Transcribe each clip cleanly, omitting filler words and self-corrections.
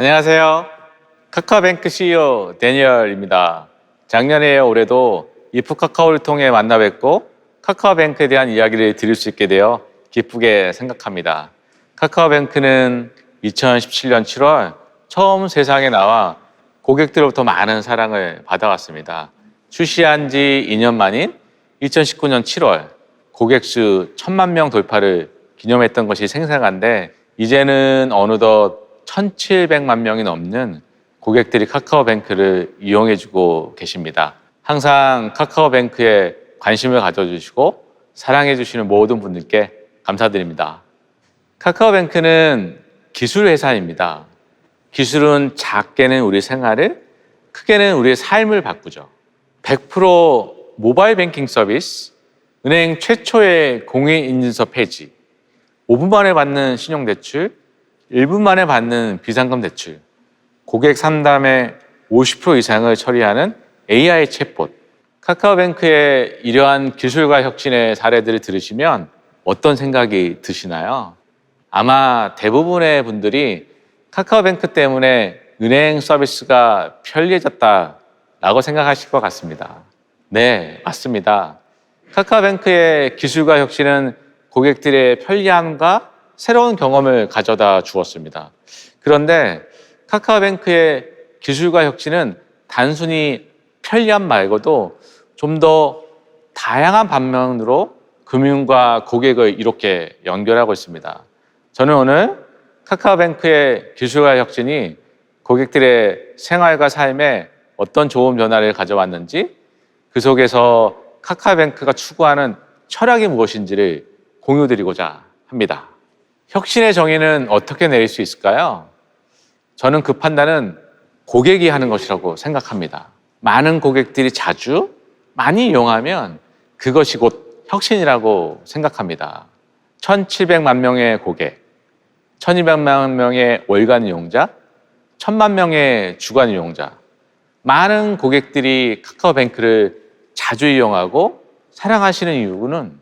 안녕하세요. 카카오뱅크 CEO 데니얼입니다. 작년에 올해도 이프카카오를 통해 만나 뵙고 카카오뱅크에 대한 이야기를 드릴 수 있게 되어 기쁘게 생각합니다. 카카오뱅크는 2017년 7월 처음 세상에 나와 고객들로부터 많은 사랑을 받아왔습니다. 출시한 지 2년 만인 2019년 7월 고객 수 1,000만 명 돌파를 기념했던 것이 생생한데 이제는 어느덧 1,700만 명이 넘는 고객들이 카카오뱅크를 이용해주고 계십니다. 항상 카카오뱅크에 관심을 가져주시고 사랑해주시는 모든 분들께 감사드립니다. 카카오뱅크는 기술 회사입니다. 기술은 작게는 우리 생활을, 크게는 우리의 삶을 바꾸죠. 100% 모바일 뱅킹 서비스, 은행 최초의 공인인증서 폐지, 5분 만에 받는 신용대출, 1분 만에 받는 비상금 대출, 고객 상담의 50% 이상을 처리하는 AI 챗봇. 카카오뱅크의 이러한 기술과 혁신의 사례들을 들으시면 어떤 생각이 드시나요? 아마 대부분의 분들이 카카오뱅크 때문에 은행 서비스가 편리해졌다라고 생각하실 것 같습니다. 네, 맞습니다. 카카오뱅크의 기술과 혁신은 고객들의 편리함과 새로운 경험을 가져다 주었습니다. 그런데 카카오뱅크의 기술과 혁신은 단순히 편리함 말고도 좀 더 다양한 방면으로 금융과 고객을 이렇게 연결하고 있습니다. 저는 오늘 카카오뱅크의 기술과 혁신이 고객들의 생활과 삶에 어떤 좋은 변화를 가져왔는지, 그 속에서 카카오뱅크가 추구하는 철학이 무엇인지를 공유드리고자 합니다. 혁신의 정의는 어떻게 내릴 수 있을까요? 저는 그 판단은 고객이 하는 것이라고 생각합니다. 많은 고객들이 자주 많이 이용하면 그것이 곧 혁신이라고 생각합니다. 1,700만 명의 고객, 1,200만 명의 월간 이용자, 1,000만 명의 주간 이용자, 많은 고객들이 카카오뱅크를 자주 이용하고 사랑하시는 이유는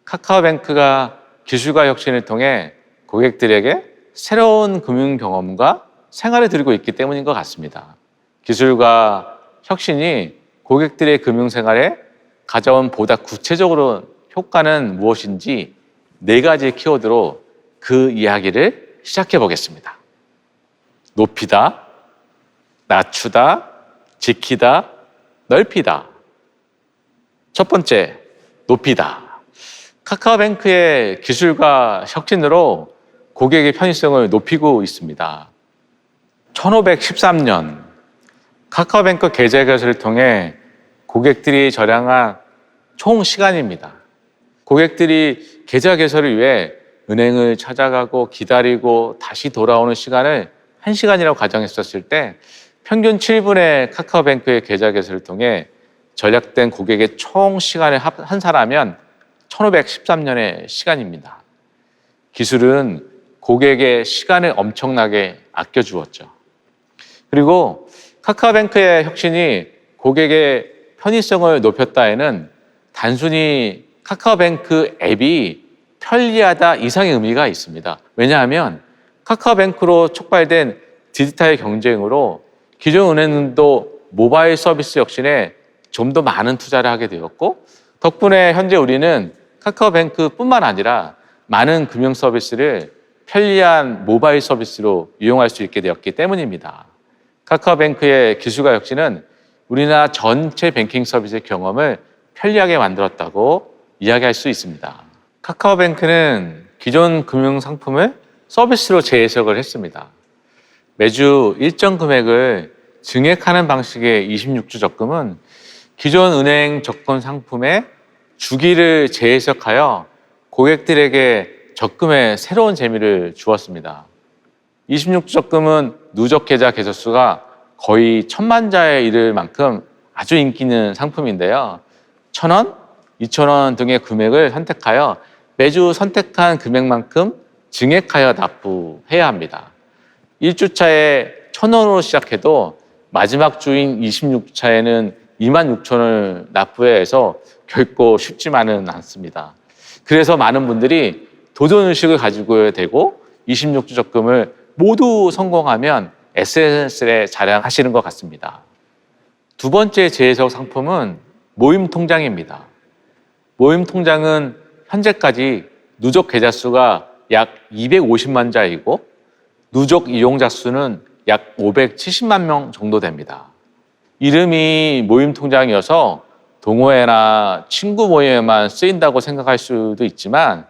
카카오뱅크가 기술과 혁신을 통해 고객들에게 새로운 금융 경험과 생활을 드리고 있기 때문인 것 같습니다. 기술과 혁신이 고객들의 금융 생활에 가져온 보다 구체적으로 효과는 무엇인지 4가지 키워드로 그 이야기를 시작해 보겠습니다. 높이다, 낮추다, 지키다, 넓히다. 첫 번째, 높이다. 카카오뱅크의 기술과 혁신으로 고객의 편의성을 높이고 있습니다. 1513년 카카오뱅크 계좌 개설을 통해 고객들이 절약한 총 시간입니다. 고객들이 계좌 개설을 위해 은행을 찾아가고 기다리고 다시 돌아오는 시간을 1시간이라고 가정했었을 때 평균 7분의 카카오뱅크의 계좌 개설을 통해 절약된 고객의 총 시간을 한산하면 1513년의 시간입니다. 기술은 고객의 시간을 엄청나게 아껴주었죠. 그리고 카카오뱅크의 혁신이 고객의 편의성을 높였다에는 단순히 카카오뱅크 앱이 편리하다 이상의 의미가 있습니다. 왜냐하면 카카오뱅크로 촉발된 디지털 경쟁으로 기존 은행도 모바일 서비스 혁신에 좀 더 많은 투자를 하게 되었고, 덕분에 현재 우리는 카카오뱅크뿐만 아니라 많은 금융 서비스를 편리한 모바일 서비스로 이용할 수 있게 되었기 때문입니다. 카카오뱅크의 기술과 혁신은 우리나라 전체 뱅킹 서비스의 경험을 편리하게 만들었다고 이야기할 수 있습니다. 카카오뱅크는 기존 금융 상품을 서비스로 재해석을 했습니다. 매주 일정 금액을 증액하는 방식의 26주 적금은 기존 은행 적금 상품의 주기를 재해석하여 고객들에게 적금에 새로운 재미를 주었습니다. 26주 적금은 누적 계좌 개설수가 거의 1,000만 자에 이를 만큼 아주 인기 있는 상품인데요. 1,000원, 2,000원 등의 금액을 선택하여 매주 선택한 금액만큼 증액하여 납부해야 합니다. 1주차에 1,000원으로 시작해도 마지막 주인 26주차에는 26,000원을 납부해야 해서 결코 쉽지만은 않습니다. 그래서 많은 분들이 도전의식을 가지고 되고 26주 적금을 모두 성공하면 SNS에 자랑하시는 것 같습니다. 두 번째 재해석 상품은 모임 통장입니다. 모임 통장은 현재까지 누적 계좌 수가 약 250만 자이고 누적 이용자 수는 약 570만 명 정도 됩니다. 이름이 모임 통장이어서 동호회나 친구 모임에만 쓰인다고 생각할 수도 있지만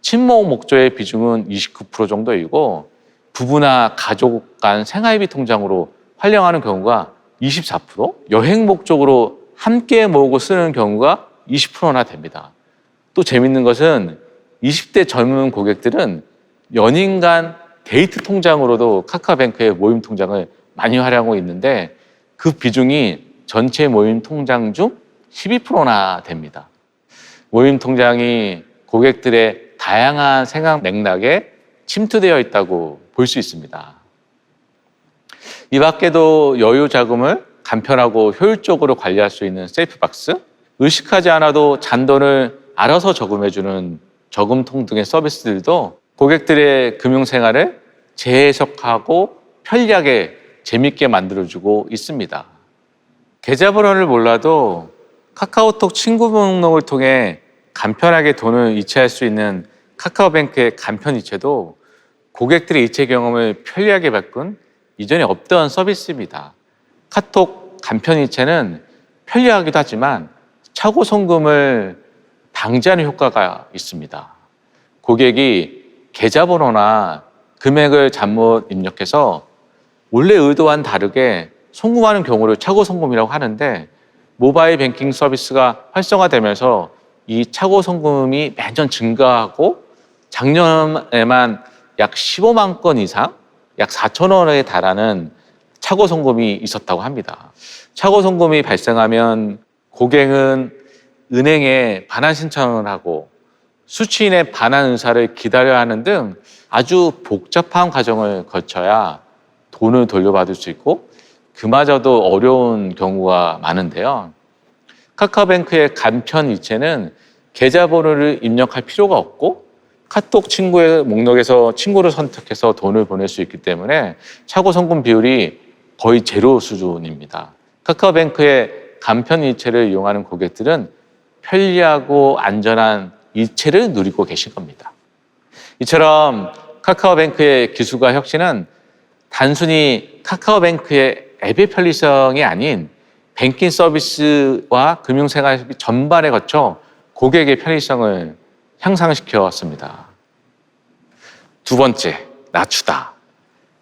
친목 목조의 비중은 29% 정도이고 부부나 가족 간 생활비 통장으로 활용하는 경우가 24%, 여행 목적으로 함께 모으고 쓰는 경우가 20%나 됩니다. 또 재밌는 것은 20대 젊은 고객들은 연인 간 데이트 통장으로도 카카오뱅크의 모임 통장을 많이 활용하고 있는데 그 비중이 전체 모임 통장 중 12%나 됩니다. 모임 통장이 고객들의 다양한 생활 맥락에 침투되어 있다고 볼 수 있습니다. 이 밖에도 여유 자금을 간편하고 효율적으로 관리할 수 있는 세이프박스, 의식하지 않아도 잔돈을 알아서 저금해주는 저금통 등의 서비스들도 고객들의 금융생활을 재해석하고 편리하게 재밌게 만들어주고 있습니다. 계좌번호를 몰라도 카카오톡 친구 목록을 통해 간편하게 돈을 이체할 수 있는 카카오뱅크의 간편 이체도 고객들의 이체 경험을 편리하게 바꾼 이전에 없던 서비스입니다. 카톡 간편 이체는 편리하기도 하지만 차고 송금을 방지하는 효과가 있습니다. 고객이 계좌번호나 금액을 잘못 입력해서 원래 의도와는 다르게 송금하는 경우를 차고 송금이라고 하는데 모바일 뱅킹 서비스가 활성화되면서 이 차고 송금이 매년 증가하고 작년에만 약 15만 건 이상, 약 4천 원에 달하는 차고 송금이 있었다고 합니다. 차고 송금이 발생하면 고객은 은행에 반환 신청을 하고 수취인의 반환 의사를 기다려야 하는 등 아주 복잡한 과정을 거쳐야 돈을 돌려받을 수 있고 그마저도 어려운 경우가 많은데요. 카카오뱅크의 간편 이체는 계좌번호를 입력할 필요가 없고 카톡 친구의 목록에서 친구를 선택해서 돈을 보낼 수 있기 때문에 차고 송금 비율이 거의 제로 수준입니다. 카카오뱅크의 간편 이체를 이용하는 고객들은 편리하고 안전한 이체를 누리고 계신 겁니다. 이처럼 카카오뱅크의 기술과 혁신은 단순히 카카오뱅크의 앱의 편리성이 아닌 뱅킹 서비스와 금융생활 전반에 거쳐 고객의 편리성을 향상시켰습니다. 두 번째, 낮추다.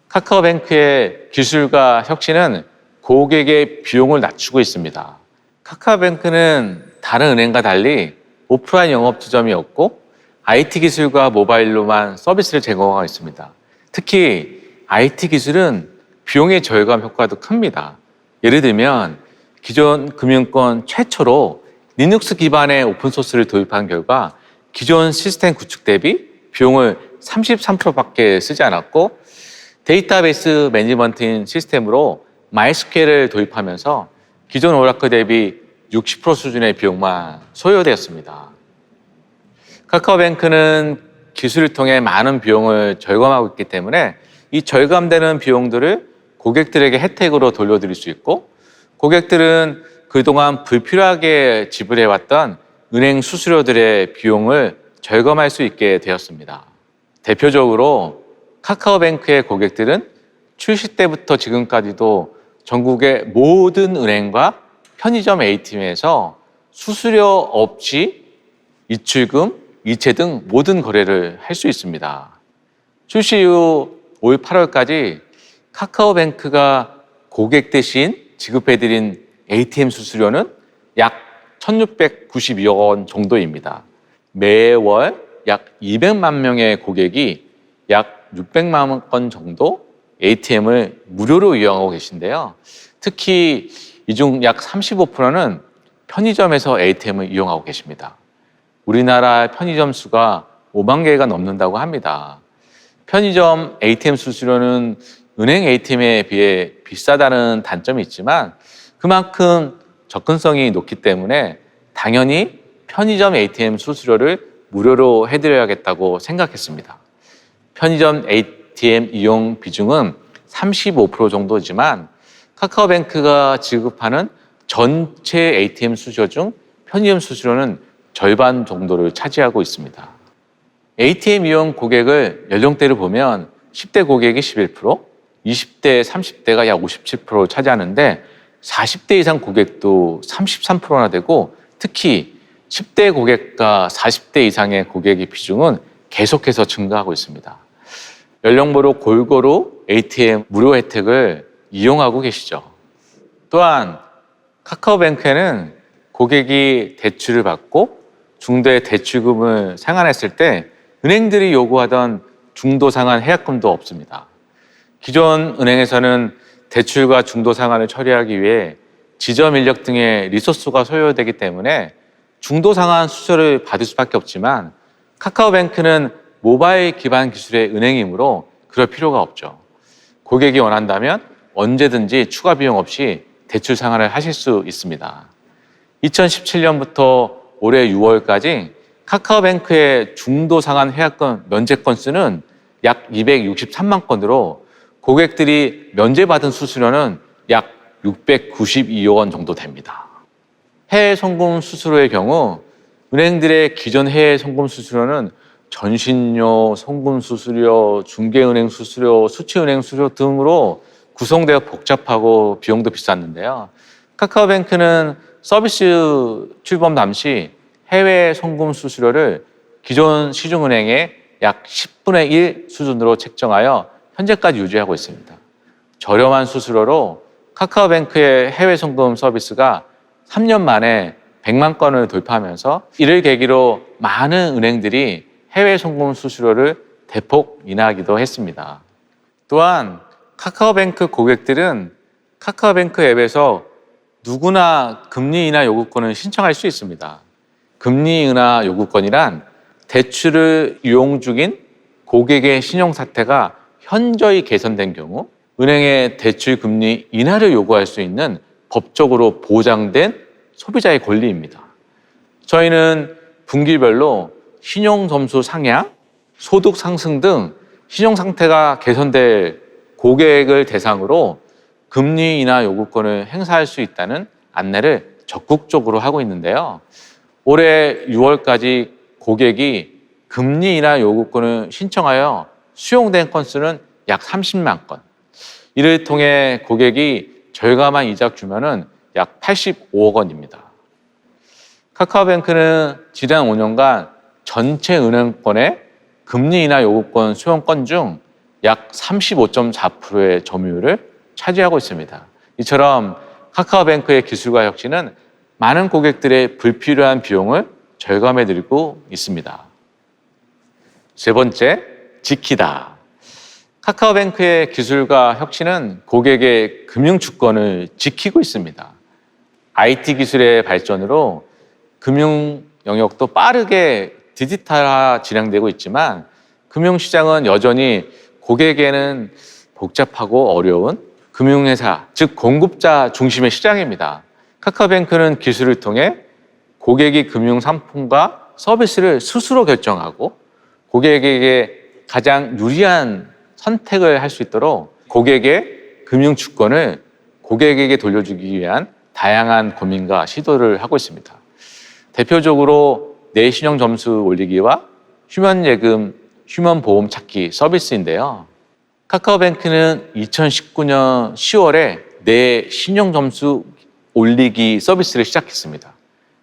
카카오뱅크의 기술과 혁신은 고객의 비용을 낮추고 있습니다. 카카오뱅크는 다른 은행과 달리 오프라인 영업 지점이 없고 IT 기술과 모바일로만 서비스를 제공하고 있습니다. 특히 IT 기술은 비용의 절감 효과도 큽니다. 예를 들면 기존 금융권 최초로 리눅스 기반의 오픈소스를 도입한 결과 기존 시스템 구축 대비 비용을 33%밖에 쓰지 않았고 데이터베이스 매니지먼트인 시스템으로 마이스퀘어를 도입하면서 기존 오라클 대비 60% 수준의 비용만 소요되었습니다. 카카오뱅크는 기술을 통해 많은 비용을 절감하고 있기 때문에 이 절감되는 비용들을 고객들에게 혜택으로 돌려드릴 수 있고 고객들은 그동안 불필요하게 지불해왔던 은행 수수료들의 비용을 절감할 수 있게 되었습니다. 대표적으로 카카오뱅크의 고객들은 출시 때부터 지금까지도 전국의 모든 은행과 편의점 ATM에서 수수료 없이 입출금, 이체 등 모든 거래를 할 수 있습니다. 출시 이후 올 8월까지 카카오뱅크가 고객 대신 지급해드린 ATM 수수료는 약 1,692억 원 정도입니다. 매월 약 200만 명의 고객이 약 600만 건 정도 ATM을 무료로 이용하고 계신데요. 특히 이 중 약 35%는 편의점에서 ATM을 이용하고 계십니다. 우리나라 편의점 수가 5만 개가 넘는다고 합니다. 편의점 ATM 수수료는 은행 ATM에 비해 비싸다는 단점이 있지만 그만큼 접근성이 높기 때문에 당연히 편의점 ATM 수수료를 무료로 해드려야겠다고 생각했습니다. 편의점 ATM 이용 비중은 35% 정도지만 카카오뱅크가 지급하는 전체 ATM 수수료 중 편의점 수수료는 절반 정도를 차지하고 있습니다. ATM 이용 고객을 연령대를 보면 10대 고객이 11%, 20대, 30대가 약 57%를 차지하는데 40대 이상 고객도 33%나 되고 특히 10대 고객과 40대 이상의 고객의 비중은 계속해서 증가하고 있습니다. 연령별로 골고루 ATM 무료 혜택을 이용하고 계시죠. 또한 카카오뱅크에는 고객이 대출을 받고 중도의 대출금을 상환했을 때 은행들이 요구하던 중도 상환 해약금도 없습니다. 기존 은행에서는 대출과 중도 상환을 처리하기 위해 지점 인력 등의 리소스가 소요되기 때문에 중도 상환 수수료를 받을 수밖에 없지만 카카오뱅크는 모바일 기반 기술의 은행이므로 그럴 필요가 없죠. 고객이 원한다면 언제든지 추가 비용 없이 대출 상환을 하실 수 있습니다. 2017년부터 올해 6월까지 카카오뱅크의 중도 상환 해약금 면제 건수는 약 263만 건으로 고객들이 면제받은 수수료는 약 692억 원 정도 됩니다. 해외 송금 수수료의 경우 은행들의 기존 해외 송금 수수료는 전신료, 송금 수수료, 중개은행 수수료, 수취은행 수수료 등으로 구성되어 복잡하고 비용도 비쌌는데요. 카카오뱅크는 서비스 출범 당시 해외 송금 수수료를 기존 시중은행의 약 10분의 1 수준으로 책정하여 현재까지 유지하고 있습니다. 저렴한 수수료로 카카오뱅크의 해외 송금 서비스가 3년 만에 100만 건을 돌파하면서 이를 계기로 많은 은행들이 해외 송금 수수료를 대폭 인하하기도 했습니다. 또한 카카오뱅크 고객들은 카카오뱅크 앱에서 누구나 금리 인하 요구권을 신청할 수 있습니다. 금리 인하 요구권이란 대출을 이용 중인 고객의 신용 사태가 현저히 개선된 경우 은행의 대출 금리 인하를 요구할 수 있는 법적으로 보장된 소비자의 권리입니다. 저희는 분기별로 신용 점수 상향, 소득 상승 등 신용 상태가 개선될 고객을 대상으로 금리 인하 요구권을 행사할 수 있다는 안내를 적극적으로 하고 있는데요. 올해 6월까지 고객이 금리 인하 요구권을 신청하여 수용된 건수는 약 30만 건. 이를 통해 고객이 절감한 이자 주면은 약 85억 원입니다. 카카오뱅크는 지난 5년간 전체 은행권의 금리 인하 요구권 수용 건 중 약 35.4%의 점유율을 차지하고 있습니다. 이처럼 카카오뱅크의 기술과 혁신은 많은 고객들의 불필요한 비용을 절감해드리고 있습니다. 세 번째, 지키다. 카카오뱅크의 기술과 혁신은 고객의 금융 주권을 지키고 있습니다. IT 기술의 발전으로 금융 영역도 빠르게 디지털화 진행되고 있지만 금융시장은 여전히 고객에게는 복잡하고 어려운 금융회사, 즉 공급자 중심의 시장입니다. 카카오뱅크는 기술을 통해 고객이 금융 상품과 서비스를 스스로 결정하고 고객에게 가장 유리한 선택을 할 수 있도록 고객의 금융 주권을 고객에게 돌려주기 위한 다양한 고민과 시도를 하고 있습니다. 대표적으로 내 신용 점수 올리기와 휴면 예금, 휴면 보험 찾기 서비스인데요. 카카오뱅크는 2019년 10월에 내 신용 점수 올리기 서비스를 시작했습니다.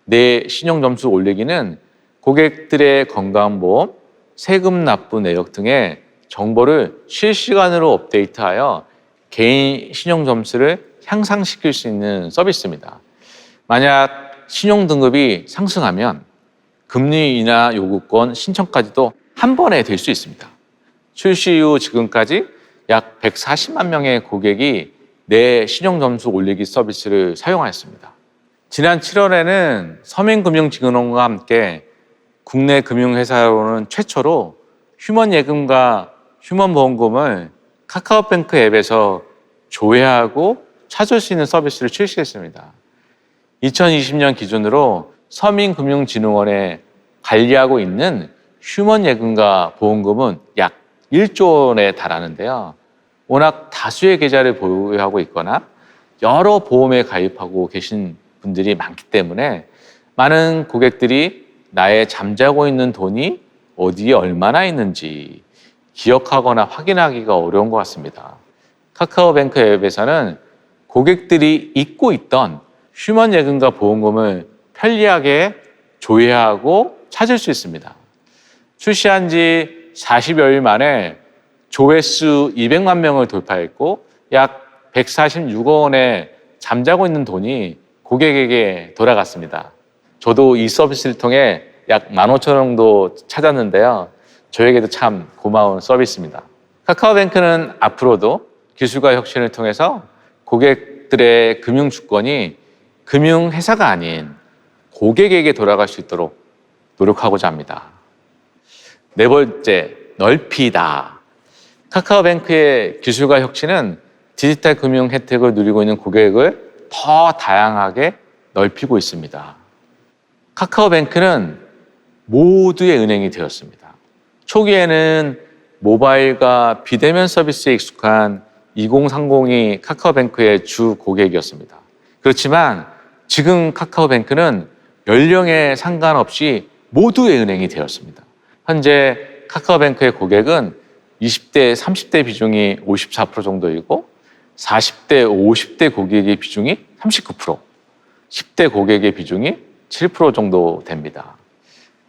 내 신용 점수 올리기는 고객들의 건강보험, 세금 납부 내역 등의 정보를 실시간으로 업데이트하여 개인 신용 점수를 향상시킬 수 있는 서비스입니다. 만약 신용 등급이 상승하면 금리 인하 요구권 신청까지도 한 번에 될 수 있습니다. 출시 이후 지금까지 약 140만 명의 고객이 내 신용 점수 올리기 서비스를 사용하였습니다. 지난 7월에는 서민금융진흥원과 함께 국내 금융회사로는 최초로 휴먼 예금과 휴먼 보험금을 카카오뱅크 앱에서 조회하고 찾을 수 있는 서비스를 출시했습니다. 2020년 기준으로 서민금융진흥원에 관리하고 있는 휴먼 예금과 보험금은 약 1조 원에 달하는데요. 워낙 다수의 계좌를 보유하고 있거나 여러 보험에 가입하고 계신 분들이 많기 때문에 많은 고객들이 나의 잠자고 있는 돈이 어디에 얼마나 있는지 기억하거나 확인하기가 어려운 것 같습니다. 카카오뱅크 앱에서는 고객들이 잊고 있던 휴먼 예금과 보험금을 편리하게 조회하고 찾을 수 있습니다. 출시한 지 40여일 만에 조회수 200만 명을 돌파했고 약 146억 원의 잠자고 있는 돈이 고객에게 돌아갔습니다. 저도 이 서비스를 통해 약 15,000원 정도 찾았는데요. 저에게도 참 고마운 서비스입니다. 카카오뱅크는 앞으로도 기술과 혁신을 통해서 고객들의 금융 주권이 금융회사가 아닌 고객에게 돌아갈 수 있도록 노력하고자 합니다. 네 번째, 넓히다. 카카오뱅크의 기술과 혁신은 디지털 금융 혜택을 누리고 있는 고객을 더 다양하게 넓히고 있습니다. 카카오뱅크는 모두의 은행이 되었습니다. 초기에는 모바일과 비대면 서비스에 익숙한 2030이 카카오뱅크의 주 고객이었습니다. 그렇지만 지금 카카오뱅크는 연령에 상관없이 모두의 은행이 되었습니다. 현재 카카오뱅크의 고객은 20대, 30대 비중이 54% 정도이고 40대, 50대 고객의 비중이 39%, 10대 고객의 비중이 7% 정도 됩니다.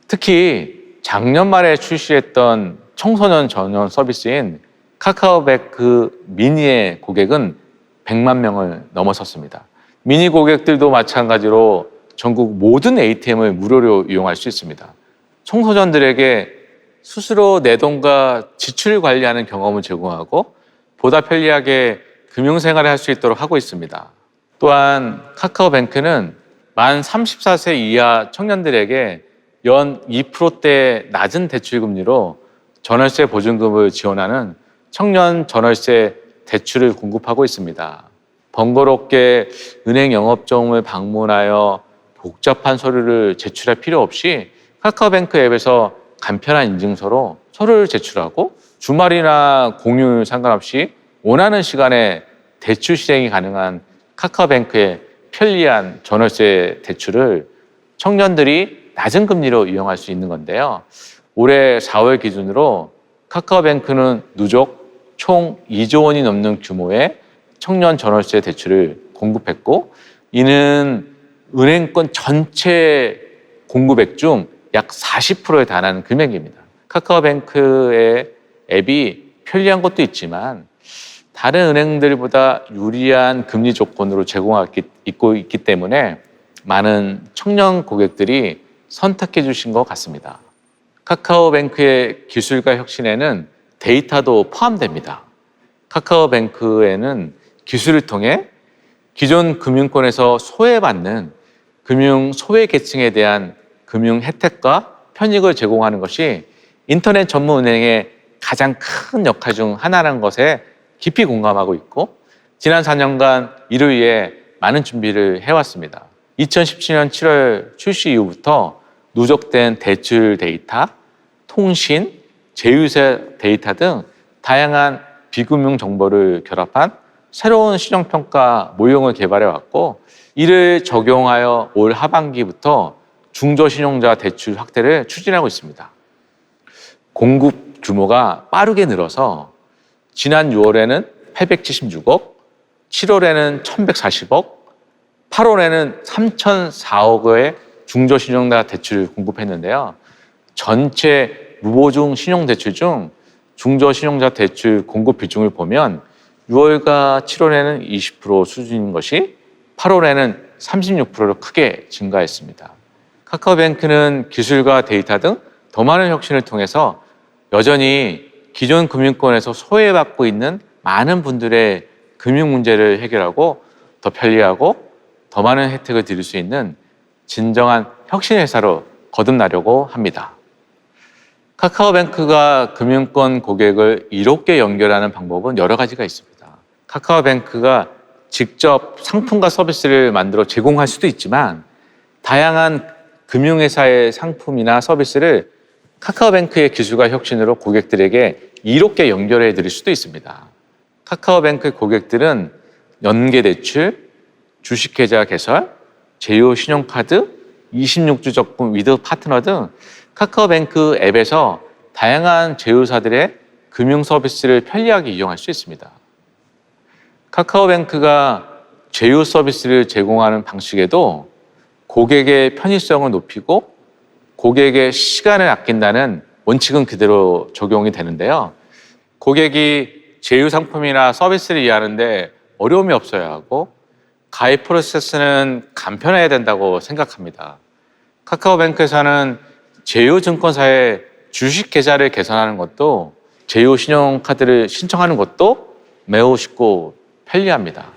특히 작년 말에 출시했던 청소년 전용 서비스인 카카오뱅크 미니의 고객은 100만 명을 넘어섰습니다. 미니 고객들도 마찬가지로 전국 모든 ATM을 무료로 이용할 수 있습니다. 청소년들에게 스스로 내 돈과 지출을 관리하는 경험을 제공하고 보다 편리하게 금융생활을 할 수 있도록 하고 있습니다. 또한 카카오뱅크는 만 34세 이하 청년들에게 연 2%대 낮은 대출금리로 전월세 보증금을 지원하는 청년 전월세 대출을 공급하고 있습니다. 번거롭게 은행 영업점을 방문하여 복잡한 서류를 제출할 필요 없이 카카오뱅크 앱에서 간편한 인증서로 서류를 제출하고 주말이나 공휴일 상관없이 원하는 시간에 대출 실행이 가능한 카카오뱅크의 편리한 전월세 대출을 청년들이 낮은 금리로 이용할 수 있는 건데요. 올해 4월 기준으로 카카오뱅크는 누적 총 2조 원이 넘는 규모의 청년 전월세 대출을 공급했고 이는 은행권 전체 공급액 중 약 40%에 달하는 금액입니다. 카카오뱅크의 앱이 편리한 것도 있지만 다른 은행들보다 유리한 금리 조건으로 제공하고 있기 때문에 많은 청년 고객들이 선택해 주신 것 같습니다. 카카오뱅크의 기술과 혁신에는 데이터도 포함됩니다. 카카오뱅크에는 기술을 통해 기존 금융권에서 소외받는 금융 소외계층에 대한 금융 혜택과 편익을 제공하는 것이 인터넷 전문 은행의 가장 큰 역할 중 하나라는 것에 깊이 공감하고 있고 지난 4년간 이를 위해 많은 준비를 해왔습니다. 2017년 7월 출시 이후부터 누적된 대출 데이터, 통신, 제휴세 데이터 등 다양한 비금융 정보를 결합한 새로운 신용평가 모형을 개발해왔고 이를 적용하여 올 하반기부터 중저신용자 대출 확대를 추진하고 있습니다. 공급 규모가 빠르게 늘어서 지난 6월에는 876억, 7월에는 1140억, 8월에는 3004억의 중저신용자 대출을 공급했는데요. 전체 무보증 신용대출 중 중저신용자 대출 공급 비중을 보면 6월과 7월에는 20% 수준인 것이 8월에는 36%로 크게 증가했습니다. 카카오뱅크는 기술과 데이터 등 더 많은 혁신을 통해서 여전히 기존 금융권에서 소외받고 있는 많은 분들의 금융 문제를 해결하고 더 편리하고 더 많은 혜택을 드릴 수 있는 진정한 혁신 회사로 거듭나려고 합니다. 카카오뱅크가 금융권 고객을 이롭게 연결하는 방법은 여러 가지가 있습니다. 카카오뱅크가 직접 상품과 서비스를 만들어 제공할 수도 있지만 다양한 금융회사의 상품이나 서비스를 카카오뱅크의 기술과 혁신으로 고객들에게 이롭게 연결해 드릴 수도 있습니다. 카카오뱅크 고객들은 연계대출, 주식계좌 개설, 제휴 신용카드, 26주 적금 위드 파트너 등 카카오뱅크 앱에서 다양한 제휴사들의 금융 서비스를 편리하게 이용할 수 있습니다. 카카오뱅크가 제휴 서비스를 제공하는 방식에도 고객의 편의성을 높이고 고객의 시간을 아낀다는 원칙은 그대로 적용이 되는데요. 고객이 제휴 상품이나 서비스를 이해하는데 어려움이 없어야 하고 가입 프로세스는 간편해야 된다고 생각합니다. 카카오뱅크에서는 제휴증권사의 주식 계좌를 개설하는 것도 제휴 신용카드를 신청하는 것도 매우 쉽고 편리합니다.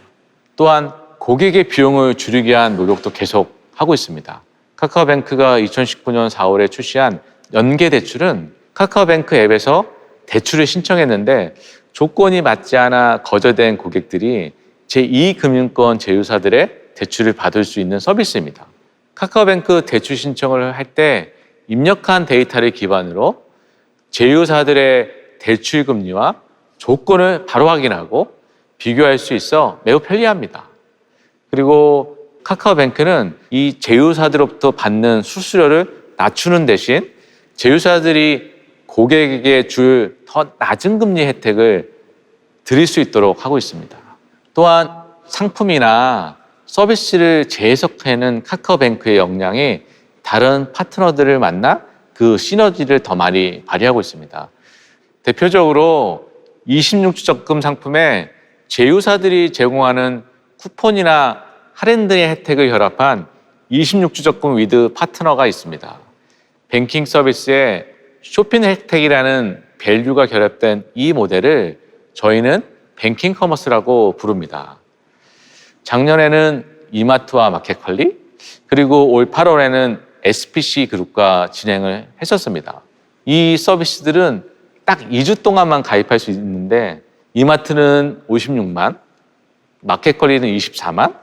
또한 고객의 비용을 줄이기 위한 노력도 계속 하고 있습니다. 카카오뱅크가 2019년 4월에 출시한 연계대출은 카카오뱅크 앱에서 대출을 신청했는데 조건이 맞지 않아 거절된 고객들이 제2금융권 제휴사들의 대출을 받을 수 있는 서비스입니다. 카카오뱅크 대출 신청을 할 때 입력한 데이터를 기반으로 제휴사들의 대출 금리와 조건을 바로 확인하고 비교할 수 있어 매우 편리합니다. 그리고 카카오뱅크는 이 제휴사들로부터 받는 수수료를 낮추는 대신 제휴사들이 고객에게 줄 더 낮은 금리 혜택을 드릴 수 있도록 하고 있습니다. 또한 상품이나 서비스를 재해석하는 카카오뱅크의 역량이 다른 파트너들을 만나 그 시너지를 더 많이 발휘하고 있습니다. 대표적으로 26주 적금 상품에 제휴사들이 제공하는 쿠폰이나 할인 등의 혜택을 결합한 26주 적금 위드 파트너가 있습니다. 뱅킹 서비스에 쇼핑 혜택이라는 밸류가 결합된 이 모델을 저희는 뱅킹 커머스라고 부릅니다. 작년에는 이마트와 마켓컬리, 그리고 올 8월에는 SPC 그룹과 진행을 했었습니다. 이 서비스들은 딱 2주 동안만 가입할 수 있는데 이마트는 56만, 마켓컬리는 24만,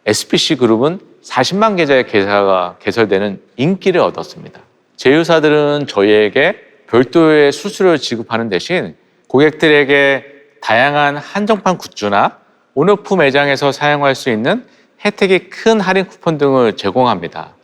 SPC 그룹은 40만 계좌의 계좌가 개설되는 인기를 얻었습니다. 제휴사들은 저희에게 별도의 수수료를 지급하는 대신 고객들에게 다양한 한정판 굿즈나 온오프 매장에서 사용할 수 있는 혜택이 큰 할인 쿠폰 등을 제공합니다.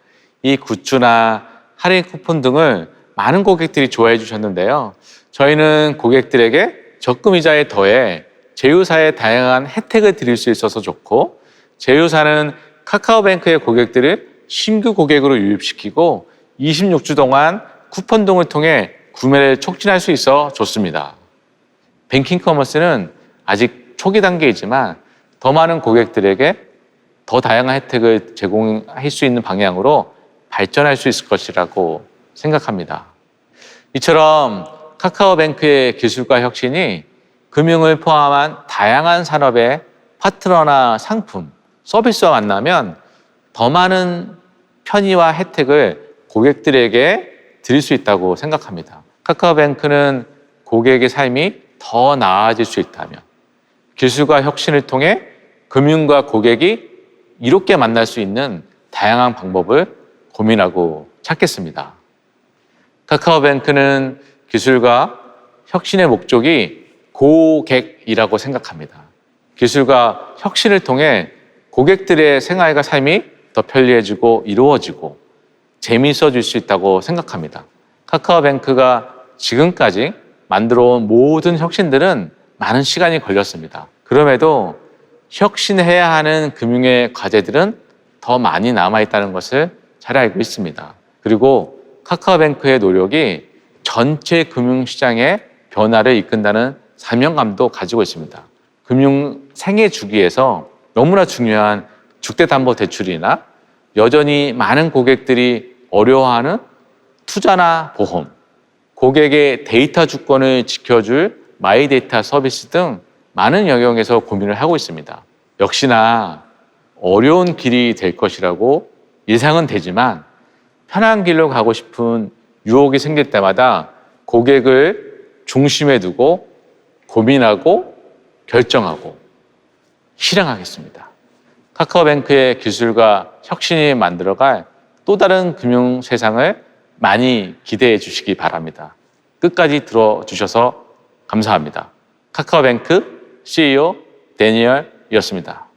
이 굿즈나 할인 쿠폰 등을 많은 고객들이 좋아해 주셨는데요. 저희는 고객들에게 적금 이자에 더해 제휴사의 다양한 혜택을 드릴 수 있어서 좋고, 제휴사는 카카오뱅크의 고객들을 신규 고객으로 유입시키고 26주 동안 쿠폰 등을 통해 구매를 촉진할 수 있어 좋습니다. 뱅킹 커머스는 아직 초기 단계이지만 더 많은 고객들에게 더 다양한 혜택을 제공할 수 있는 방향으로 발전할 수 있을 것이라고 생각합니다. 이처럼 카카오뱅크의 기술과 혁신이 금융을 포함한 다양한 산업의 파트너나 상품, 서비스와 만나면 더 많은 편의와 혜택을 고객들에게 드릴 수 있다고 생각합니다. 카카오뱅크는 고객의 삶이 더 나아질 수 있다면 기술과 혁신을 통해 금융과 고객이 이롭게 만날 수 있는 다양한 방법을 고민하고 찾겠습니다. 카카오뱅크는 기술과 혁신의 목적이 고객이라고 생각합니다. 기술과 혁신을 통해 고객들의 생활과 삶이 더 편리해지고 이루어지고 재미있어질 수 있다고 생각합니다. 카카오뱅크가 지금까지 만들어온 모든 혁신들은 많은 시간이 걸렸습니다. 그럼에도 혁신해야 하는 금융의 과제들은 더 많이 남아있다는 것을 잘 알고 있습니다. 그리고 카카오뱅크의 노력이 전체 금융시장의 변화를 이끈다는 사명감도 가지고 있습니다. 금융 생애 주기에서 너무나 중요한 주택담보대출이나 여전히 많은 고객들이 어려워하는 투자나 보험, 고객의 데이터 주권을 지켜줄 마이데이터 서비스 등 많은 영역에서 고민을 하고 있습니다. 역시나 어려운 길이 될 것이라고 예상은 되지만 편한 길로 가고 싶은 유혹이 생길 때마다 고객을 중심에 두고 고민하고 결정하고 실행하겠습니다. 카카오뱅크의 기술과 혁신이 만들어갈 또 다른 금융 세상을 많이 기대해 주시기 바랍니다. 끝까지 들어주셔서 감사합니다. 카카오뱅크 CEO 데니얼이었습니다.